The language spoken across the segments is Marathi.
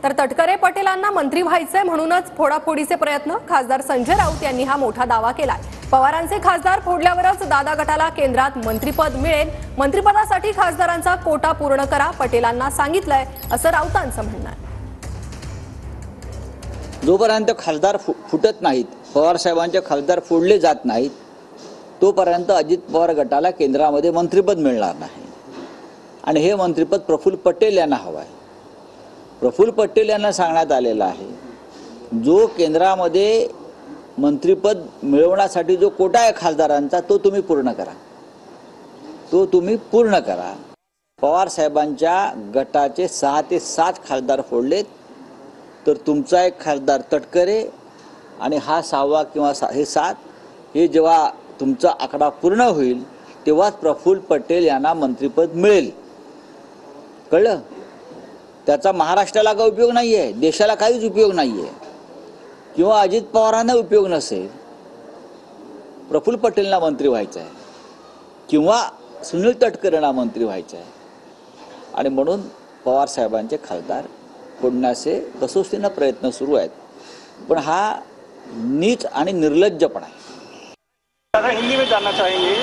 तर तटकरे पटेलांना मंत्री व्हायचंय म्हणूनच फोडाफोडीचे प्रयत्न, खासदार संजय राऊत यांनी हा मोठा दावा केलाय। पवारांचे खासदार फोडल्यावरच दादा गटाला केंद्रात मंत्रिपद मिळेल, मंत्रिपदासाठी खासदारांचा कोटा पूर्ण करा, पटेलांना सांगितलंय असं राऊतांचं म्हणणं आहे। जोपर्यंत खासदार फुटत नाहीत, पवार साहेबांचे खासदार फोडले जात नाहीत, तोपर्यंत अजित पवार गटाला केंद्रामध्ये मंत्रिपद मिळणार नाही। आणि हे मंत्रिपद प्रफुल्ल पटेल यांना हवं आहे। प्रफुल्ल पटेल यांना सांगण्यात आलेलं आहे, जो केंद्रामध्ये मंत्रिपद मिळवण्यासाठी जो कोटा आहे खासदारांचा, तो तुम्ही पूर्ण करा, तो तुम्ही पूर्ण करा। पवार साहेबांच्या गटाचे 6 ते 7 खासदार फोडलेत, तर तुमचा एक खासदार तटकरे आणि हा 6वा किंवा हे 7, हे जेव्हा तुमचा आकडा पूर्ण होईल तेव्हाच प्रफुल्ल पटेल यांना मंत्रिपद मिळेल। कळलं? त्याचा महाराष्ट्राला काही उपयोग नाही आहे, देशाला काहीच उपयोग नाही आहे, किंवा अजित पवारांना उपयोग नसेल। प्रफुल्ल पटेलला मंत्री व्हायचं आहे किंवा सुनील तटकरेंना मंत्री व्हायचं आहे, आणि म्हणून पवार साहेबांचे खासदार फोडण्याचे कसोशीने प्रयत्न सुरू आहेत। पण हा नीच आणि निर्लज्जपणा आहे। हिंदी में जानना चाहेंगे,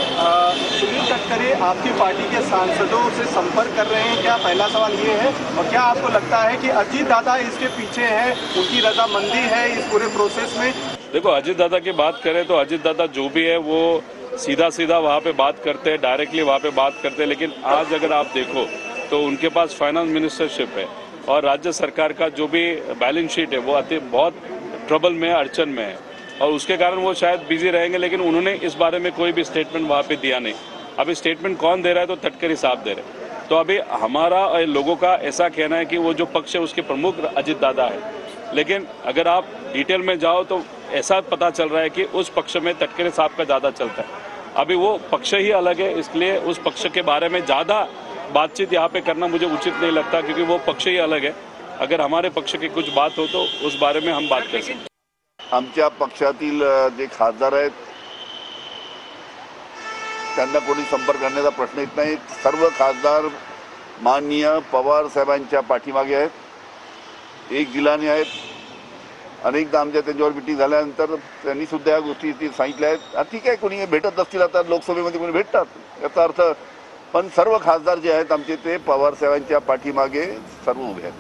सुनील तटकरे आपकी पार्टी के सांसदों से संपर्क कर रहे हैं क्या? पहला सवाल ये है, और क्या आपको लगता है कि अजीत दादा इसके पीछे हैं, उनकी रजामंदी है इस पूरे प्रोसेस में? देखो, अजीत दादा की बात करें तो अजीत दादा जो भी है वो सीधा वहाँ पे बात करते हैं, डायरेक्टली वहाँ पे बात करते हैं। लेकिन आज अगर आप देखो तो उनके पास फाइनेंस मिनिस्टरशिप है और राज्य सरकार का जो भी बैलेंस शीट है वो बहुत ट्रबल में, अड़चन में है, और उसके कारण वो शायद बिजी रहेंगे। लेकिन उन्होंने इस बारे में कोई भी स्टेटमेंट वहाँ पे दिया नहीं। अभी स्टेटमेंट कौन दे रहा है? तो तटकरे साहब दे रहे हैं। तो अभी हमारा लोगों का ऐसा कहना है कि वो जो पक्ष है उसके प्रमुख अजीत दादा है, लेकिन अगर आप डिटेल में जाओ तो ऐसा पता चल रहा है कि उस पक्ष में तटकरे साहब का ज़्यादा चलता है। अभी वो पक्ष ही अलग है, इसलिए उस पक्ष के बारे में ज़्यादा बातचीत यहाँ पे करना मुझे उचित नहीं लगता, क्योंकि वो पक्ष ही अलग है। अगर हमारे पक्ष की कुछ बात हो तो उस बारे में हम बात कर सकते हैं। आमच्या पक्षातील जे खासदार आहेत त्यांना कोणी संपर्क करण्याचा प्रश्न येत नाही। सर्व खासदार माननीय पवार साहेबांच्या पाठीमागे आहेत, एक दिलाने आहेत। अनेकदा आमच्या त्यांच्यावर मिटिंग झाल्यानंतर त्यांनी सुद्धा या गोष्टी सांगितल्या आहेत। ठीक आहे, कोणी भेटत असतील, आता लोकसभेमध्ये कोणी भेटतात याचा अर्थ, पण सर्व खासदार जे आहेत आमचे ते पवार साहेबांच्या पाठीमागे सर्व उभे आहेत।